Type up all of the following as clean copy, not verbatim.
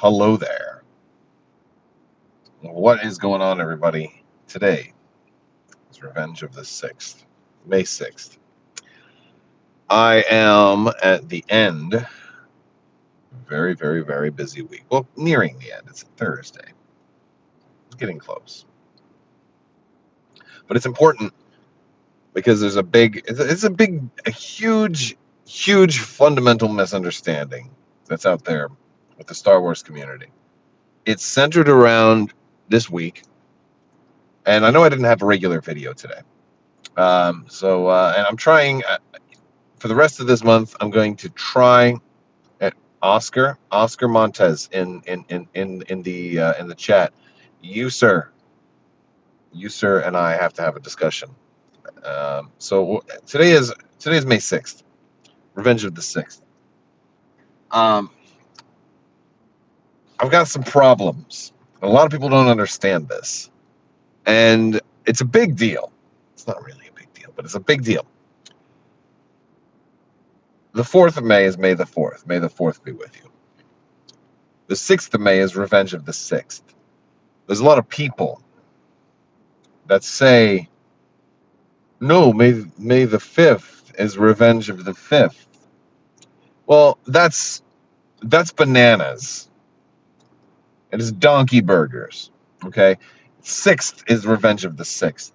Hello there. What is going on, everybody? Today is Revenge of the 6th, May 6th. I am at the end. Very, very, very busy week. Well, nearing the end. It's a Thursday. It's getting close. But it's important because there's a huge fundamental misunderstanding that's out there with the Star Wars community. It's centered around this week. And I know I didn't have a regular video today. And I'm trying for the rest of this month. I'm going to try at Oscar Montez in the chat. You sir, and I have to have a discussion. So today is May 6th, Revenge of the 6th. I've got some problems. A lot of people don't understand this, and it's a big deal. It's not really a big deal, but it's a big deal. The 4th of May is May the 4th. May the 4th be with you. The 6th of May is Revenge of the 6th. There's a lot of people that say, no, May the 5th is Revenge of the 5th. Well, that's bananas. It is donkey burgers. Okay? 6th is Revenge of the 6th.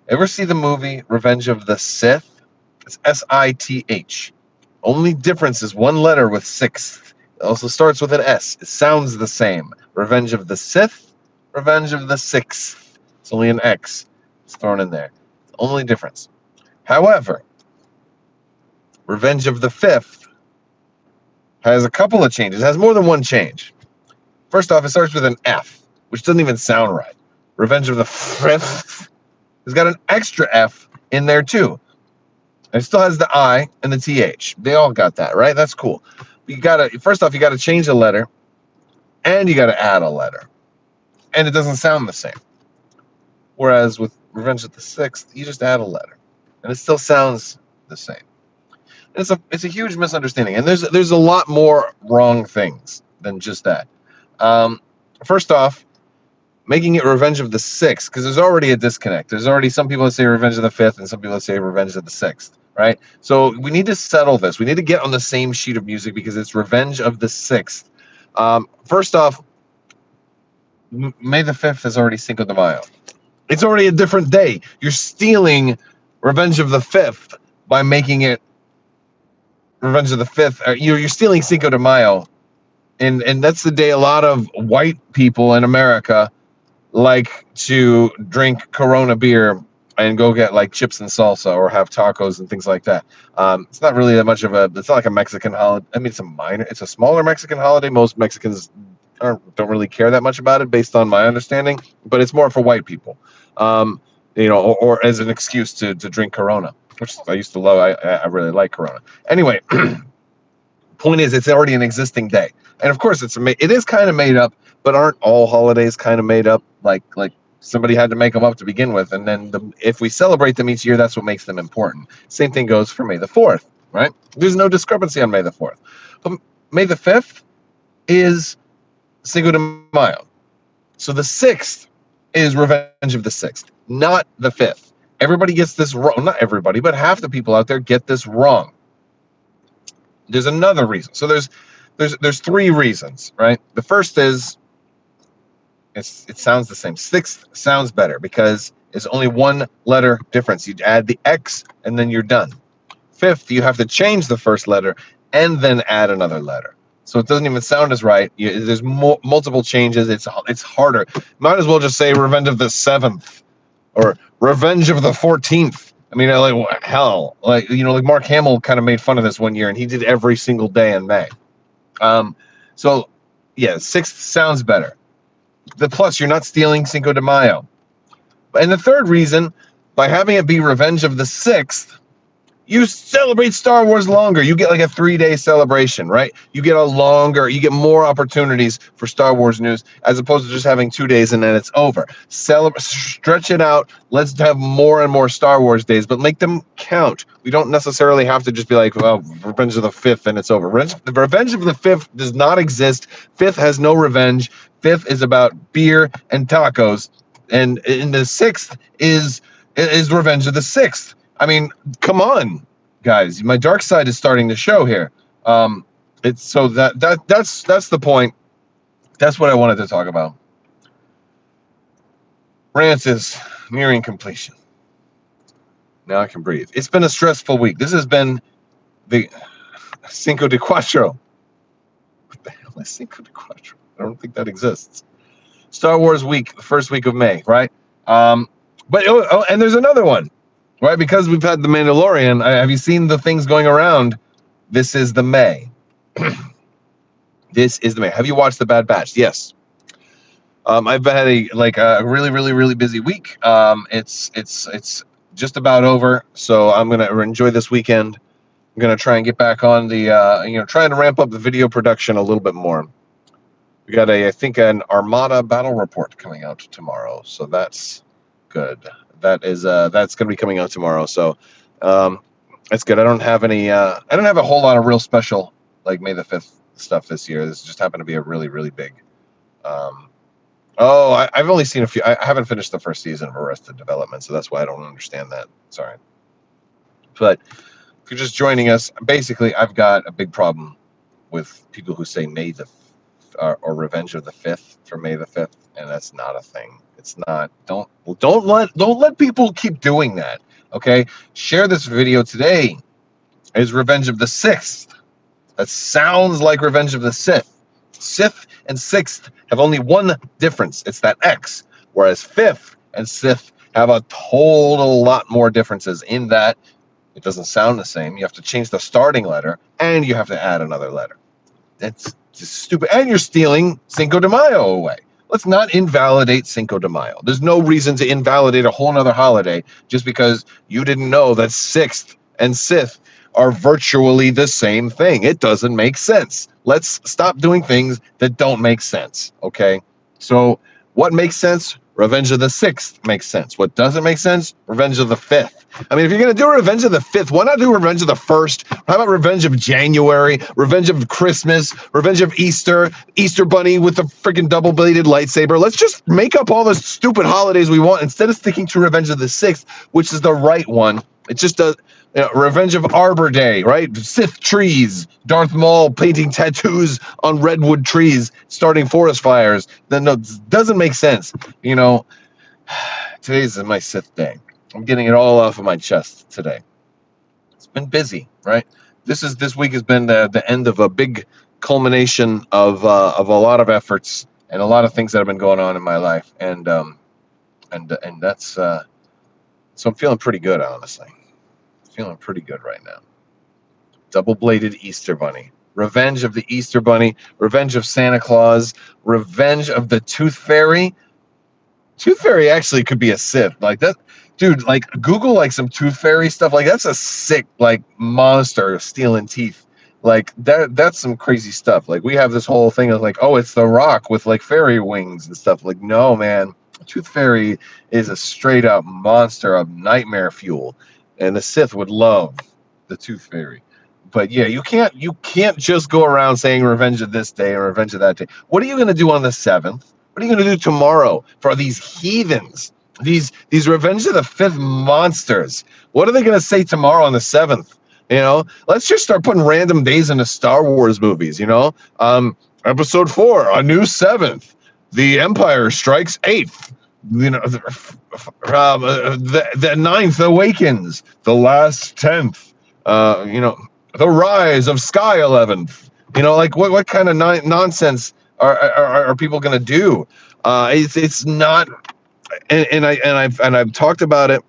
Ever see the movie Revenge of the Sith? It's Sith. Only difference is one letter with 6th. It also starts with an S. It sounds the same. Revenge of the Sith, Revenge of the 6th. It's only an X. It's thrown in there. It's the only difference. However, Revenge of the 5th has a couple of changes. It has more than one change. First off, it starts with an F, which doesn't even sound right. Revenge of the 5th has got an extra F in there too. And it still has the I and the TH. They all got that, right? That's cool. First off, you gotta change a letter, and you gotta add a letter. And it doesn't sound the same. Whereas with Revenge of the 6th, you just add a letter. And it still sounds the same. And it's a huge misunderstanding. And there's a lot more wrong things than just that. First off, making it Revenge of the 6th, because there's already a disconnect. There's already some people that say Revenge of the 5th and some people that say Revenge of the 6th, right? So we need to settle this. We need to get on the same sheet of music because it's Revenge of the 6th. First off, May the 5th is already Cinco de Mayo. It's already a different day. You're stealing Revenge of the 5th by making it Revenge of the 5th. You're stealing Cinco de Mayo. And that's the day a lot of white people in America like to drink Corona beer and go get like chips and salsa or have tacos and things like that. It's not really that much of it's not like a Mexican holiday. I mean, it's a smaller Mexican holiday. Most Mexicans don't really care that much about it based on my understanding, but it's more for white people, or as an excuse to drink Corona, which I used to love. I really like Corona. Anyway, point is, it's already an existing day. And of course, it is kind of made up, but aren't all holidays kind of made up? Like somebody had to make them up to begin with, and then if we celebrate them each year, that's what makes them important. Same thing goes for May the 4th, right? There's no discrepancy on May the 4th. But May the 5th is Cinco de Mayo. So the 6th is Revenge of the 6th, not the 5th. Everybody gets this wrong. Not everybody, but half the people out there get this wrong. There's another reason. So there's three reasons, right? The first is it sounds the same. 6th sounds better because it's only one letter difference. You add the X and then you're done. 5th, you have to change the first letter and then add another letter. So it doesn't even sound as right. There's multiple changes. It's harder. Might as well just say Revenge of the 7th or Revenge of the 14th. I mean, like hell, like Mark Hamill kind of made fun of this one year, and he did every single day in May. So yeah, 6th sounds better. Plus, you're not stealing Cinco de Mayo. And the third reason, by having it be Revenge of the 6th, You celebrate Star Wars longer. You get like a 3-day celebration, right? You get more opportunities for Star Wars news as opposed to just having 2 days and then it's over. Stretch it out. Let's have more and more Star Wars days, but make them count. We don't necessarily have to just be like, well, Revenge of the 5th and it's over. The Revenge of the 5th does not exist. 5th has no revenge. 5th is about beer and tacos, and in the 6th is Revenge of the 6th. I mean, come on, guys. My dark side is starting to show here. It's so that's the point. That's what I wanted to talk about. Rant is nearing completion. Now I can breathe. It's been a stressful week. This has been the Cinco de Cuatro. What the hell is Cinco de Cuatro? I don't think that exists. Star Wars week, the first week of May, right? But and there's another one. Right, because we've had The Mandalorian. Have you seen the things going around? This is the May. This is the May. Have you watched The Bad Batch? Yes. I've had a really busy week. It's just about over, so I'm gonna enjoy this weekend. I'm gonna try and get back on the trying to ramp up the video production a little bit more. We got I think an Armada battle report coming out tomorrow, so that's good. That's going to be coming out tomorrow, so that's good. I don't have a whole lot of real special like May the 5th stuff this year. This just happened to be a really big. I've only seen a few. I haven't finished the first season of Arrested Development, so that's why I don't understand that. Sorry, but if you're just joining us, basically I've got a big problem with people who say May the or Revenge of the 5th for May the 5th, and that's not a thing. It's not. Don't let people keep doing that. Okay, share this video today. Is Revenge of the 6th. That sounds like Revenge of the Sith. Sith and 6th have only one difference. It's that X. Whereas 5th and Sith have a total lot more differences in that it doesn't sound the same. You have to change the starting letter and you have to add another letter. That's just stupid. And you're stealing Cinco de Mayo away. Let's not invalidate Cinco de Mayo. There's no reason to invalidate a whole nother holiday just because you didn't know that 6th and Sith are virtually the same thing. It doesn't make sense. Let's stop doing things that don't make sense, okay? So what makes sense? Revenge of the 6th makes sense. What doesn't make sense? Revenge of the 5th. I mean, if you're going to do Revenge of the 5th, why not do Revenge of the 1st? How about Revenge of January? Revenge of Christmas? Revenge of Easter? Easter Bunny with a freaking double-bladed lightsaber? Let's just make up all the stupid holidays we want instead of sticking to Revenge of the 6th, which is the right one. It's just Revenge of Arbor Day, right? Sith trees, Darth Maul painting tattoos on redwood trees, starting forest fires. No, it doesn't make sense. You know, today's my Sith day. I'm getting it all off of my chest today. It's been busy, right? This week has been the end of a big culmination of a lot of efforts and a lot of things that have been going on in my life, and that's so I'm feeling pretty good, honestly. Feeling pretty good right now. Double-bladed Easter Bunny. Revenge of the Easter Bunny. Revenge of Santa Claus. Revenge of the Tooth Fairy. Tooth Fairy actually could be a Sith. Like that, dude, like Google like some Tooth Fairy stuff. Like that's a sick like monster stealing teeth. Like that's some crazy stuff. Like we have this whole thing of like, oh, it's the Rock with like fairy wings and stuff. Like, no, man. Tooth Fairy is a straight up monster of nightmare fuel. And the Sith would love the Tooth Fairy. But yeah, you can't just go around saying Revenge of this day or Revenge of that day. What are you going to do on the 7th? What are you going to do tomorrow for these heathens? These Revenge of the 5th monsters. What are they going to say tomorrow on the 7th? You know, let's just start putting random days into Star Wars movies, you know? Episode 4, A New 7th. The Empire Strikes 8th. You know, the 9th awakens, the last 10th, you know, the rise of Sky 11th. You know, like what kind of nonsense are people going to do? It's not, and I've talked about it.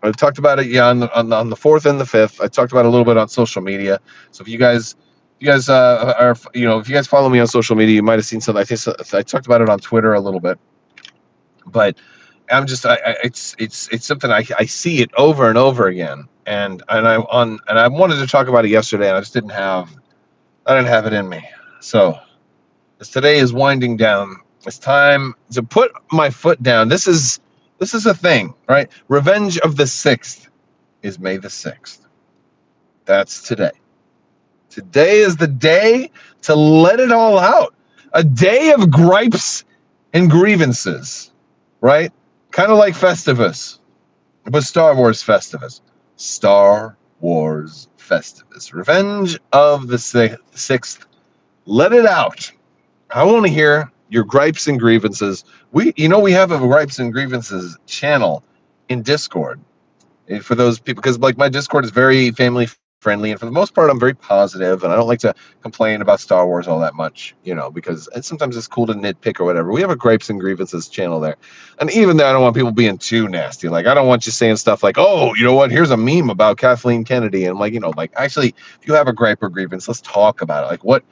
I've talked about it, yeah, on the 4th and the 5th. I talked about it a little bit on social media. So if you guys are, you know, if you guys follow me on social media, you might have seen something. I think I talked about it on Twitter a little bit. But I'm just, it's something I see it over and over again, I wanted to talk about it yesterday, and I didn't have it in me. So as today is winding down, it's time to put my foot down. This is a thing, right? Revenge of the 6th is May the 6th. That's today. Today is the day to let it all out. A day of gripes and grievances, right? Kind of like Festivus, but Star Wars Festivus. Star Wars Festivus. Revenge of the 6th. Let it out. I want to hear your gripes and grievances. We have a gripes and grievances channel in Discord. For those people, because like my Discord is very family friendly, and for the most part I'm very positive, and I don't like to complain about Star Wars all that much, because sometimes it's cool to nitpick or whatever. We have a gripes and grievances channel there, and even there I don't want people being too nasty. Like, I don't want you saying stuff like, oh, you know what, here's a meme about Kathleen Kennedy, and like actually, if you have a gripe or grievance, let's talk about it. Like, what,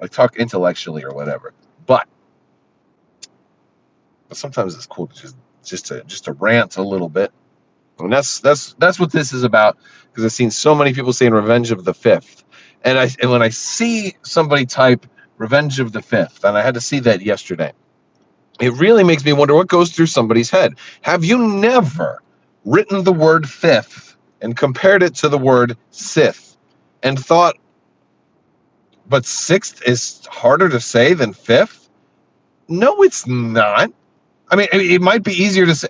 like, talk intellectually or whatever. But sometimes it's cool to just to rant a little bit. And that's what this is about, because I've seen so many people saying Revenge of the 5th. And when I see somebody type Revenge of the 5th, and I had to see that yesterday, it really makes me wonder what goes through somebody's head. Have you never written the word 5th and compared it to the word Sith and thought, but 6th is harder to say than 5th? No, it's not. I mean, it might be easier to say.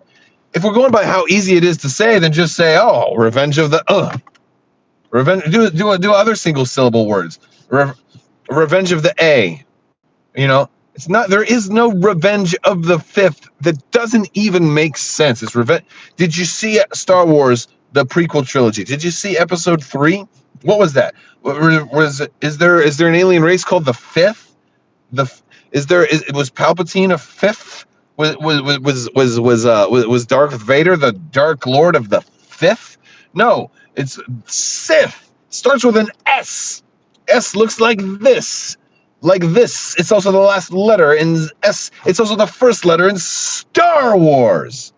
If we're going by how easy it is to say, then just say, oh, Revenge of the Revenge. Do other single syllable words. Revenge of the A. It's not. There is no Revenge of the 5th. That doesn't even make sense. It's revenge. Did you see Star Wars, the prequel trilogy? Did you see Episode 3? What was that? Is there an alien race called the 5th? Was Palpatine a 5th? Was Darth Vader the Dark Lord of the 5th? No, it's Sith. Starts with an S. S looks like this. Like this. It's also the last letter in S. It's also the first letter in Star Wars.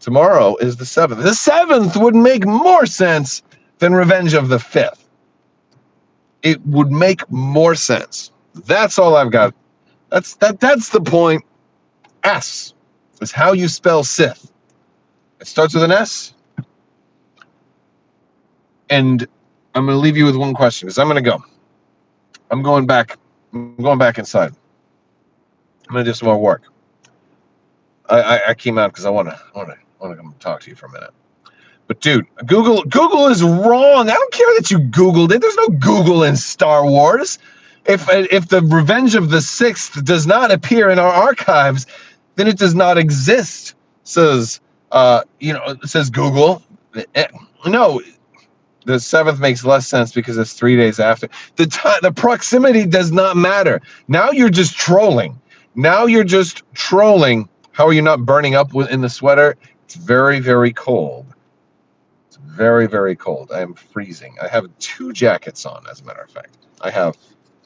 Tomorrow is the 7th. The 7th would make more sense than Revenge of the 5th. It would make more sense. That's all I've got. That's the point. S is how you spell Sith. It starts with an S. And I'm going to leave you with one question, because I'm going to go. I'm going back inside. I'm going to do some more work. I came out because I want to come talk to you for a minute. But dude, Google is wrong. I don't care that you Googled it. There's no Google in Star Wars. If the Revenge of the 6th does not appear in our archives, then it does not exist. Says says Google. No, the 7th makes less sense because it's 3 days after. The proximity does not matter. Now you're just trolling. How are you not burning up in the sweater? It's very, very cold. It's very, very cold. I am freezing. I have 2 jackets on, as a matter of fact. I have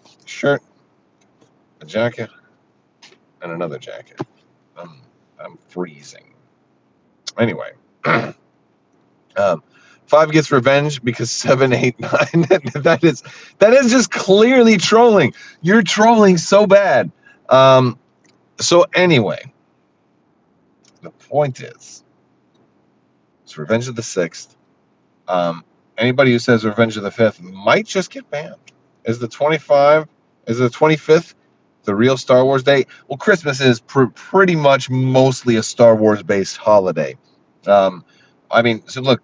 a shirt, a jacket, and another jacket. I'm freezing. Anyway, 5 gets revenge because 7, 8, 9. that is just clearly trolling. You're trolling so bad. So anyway, the point is, it's Revenge of the 6th. Anybody who says Revenge of the 5th might just get banned. Is the 25th the real Star Wars day? Well, Christmas is pretty much mostly a Star Wars based holiday. So look,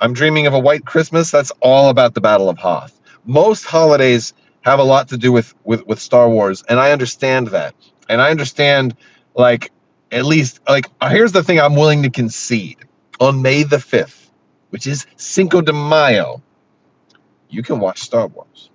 I'm dreaming of a white Christmas. That's all about the Battle of Hoth. Most holidays have a lot to do with Star Wars, and I understand that. And I understand, at least, here's the thing I'm willing to concede. On May the 5th, which is Cinco de Mayo, you can watch Star Wars.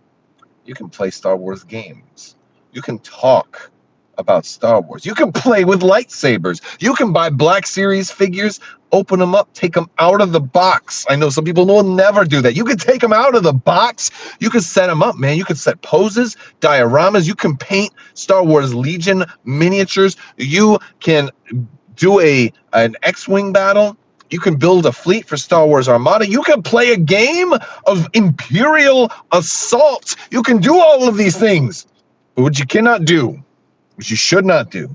You can play Star Wars games. You can talk about Star Wars. You can play with lightsabers. You can buy Black Series figures, open them up, take them out of the box. I know some people will never do that. You can take them out of the box. You can set them up, man. You can set poses, dioramas. You can paint Star Wars Legion miniatures. You can do an X-Wing battle. You can build a fleet for Star Wars Armada. You can play a game of Imperial Assault. You can do all of these things. But what you cannot do, what you should not do,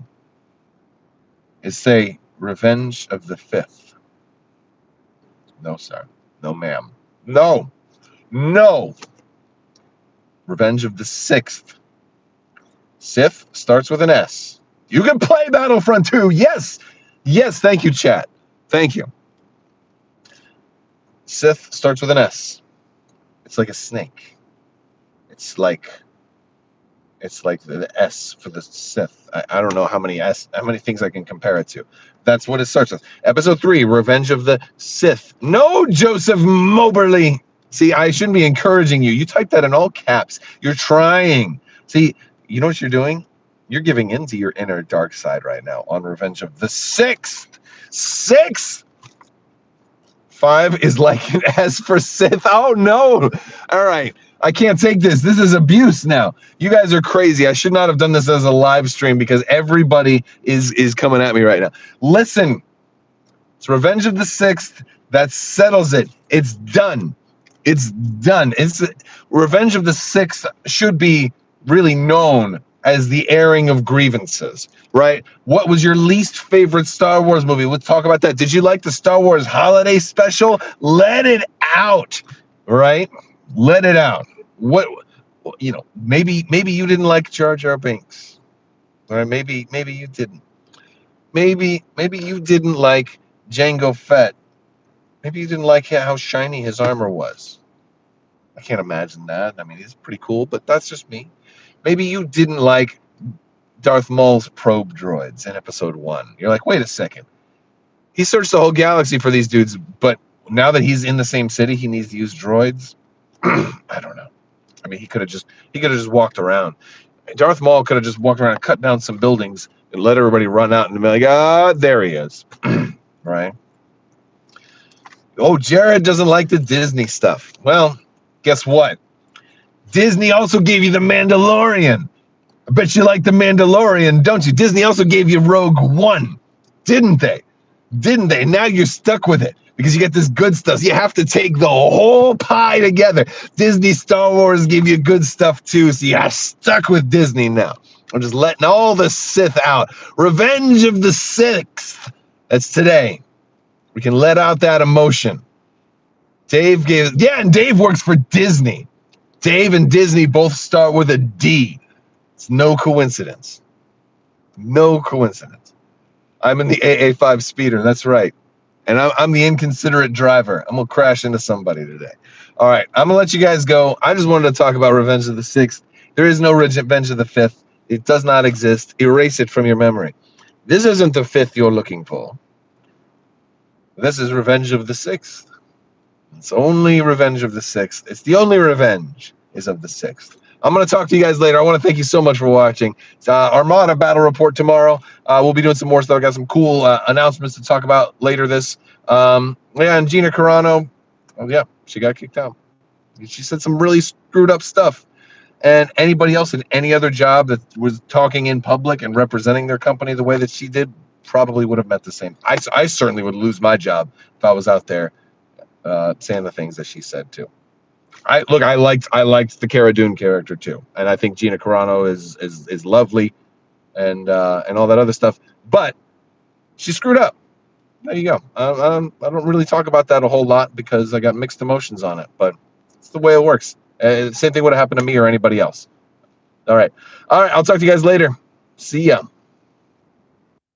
is say Revenge of the Fifth. No, sir. No, ma'am. No. No. Revenge of the Sixth. Sith starts with an S. You can play Battlefront 2. Yes. Yes. Thank you, chat. Thank you. Sith starts with an S. It's like a snake. It's like the S for the Sith. I don't know how many things I can compare it to. That's what it starts with. Episode 3, Revenge of the Sith. No, Joseph Moberly. See, I shouldn't be encouraging you. You type that in all caps. You're trying. See, you know what you're doing? You're giving into your inner dark side right now on Revenge of the Sixth. Sixth. 5 is like an S for Sith. Oh, no. All right. I can't take this. This is abuse now. You guys are crazy. I should not have done this as a live stream because everybody is coming at me right now. Listen. It's Revenge of the Sixth. That settles it. It's done. It's done. Revenge of the Sixth should be really known as the airing of grievances, right? What was your least favorite Star Wars movie? We'll talk about that. Did you like the Star Wars Holiday Special? Let it out, right? Let it out. What, maybe you didn't like Jar Jar Binks, all right? Maybe you didn't. Maybe you didn't like Jango Fett. Maybe you didn't like how shiny his armor was. I can't imagine that. I mean, he's pretty cool, but that's just me. Maybe you didn't like Darth Maul's probe droids in episode 1. You're like, wait a second. He searched the whole galaxy for these dudes, but now that he's in the same city, he needs to use droids. I don't know. I mean, he could have just walked around. Darth Maul could have just walked around and cut down some buildings and let everybody run out and be like, there he is. Right? Oh, Jared doesn't like the Disney stuff. Well, guess what? Disney also gave you The Mandalorian. I bet you like The Mandalorian, don't you? Disney also gave you Rogue One, didn't they? Didn't they? Now you're stuck with it because you get this good stuff. So you have to take the whole pie together. Disney Star Wars gave you good stuff too, so you're stuck with Disney now. I'm just letting all the Sith out. Revenge of the Sixth. That's today. We can let out that emotion. And Dave works for Disney. Dave and Disney both start with a D. It's no coincidence. No coincidence. I'm in the AA5 speeder. That's right. And I'm the inconsiderate driver. I'm going to crash into somebody today. All right. I'm going to let you guys go. I just wanted to talk about Revenge of the Sixth. There is no Revenge of the Fifth. It does not exist. Erase it from your memory. This isn't the fifth you're looking for. This is Revenge of the Sixth. It's only Revenge of the Sixth. It's the only revenge is of the Sixth. I'm going to talk to you guys later. I want to thank you so much for watching. It's Armada Battle Report tomorrow. We'll be doing some more stuff. I got some cool announcements to talk about later this. And Gina Carano, she got kicked out. She said some really screwed up stuff. And anybody else in any other job that was talking in public and representing their company the way that she did probably would have met the same. I certainly would lose my job if I was out there saying the things that she said too. I liked the Cara Dune character too, and I think Gina Carano is lovely, and all that other stuff. But she screwed up. There you go. I don't really talk about that a whole lot because I got mixed emotions on it, but it's the way it works. Same thing would have happened to me or anybody else. All right. I'll talk to you guys later. See ya.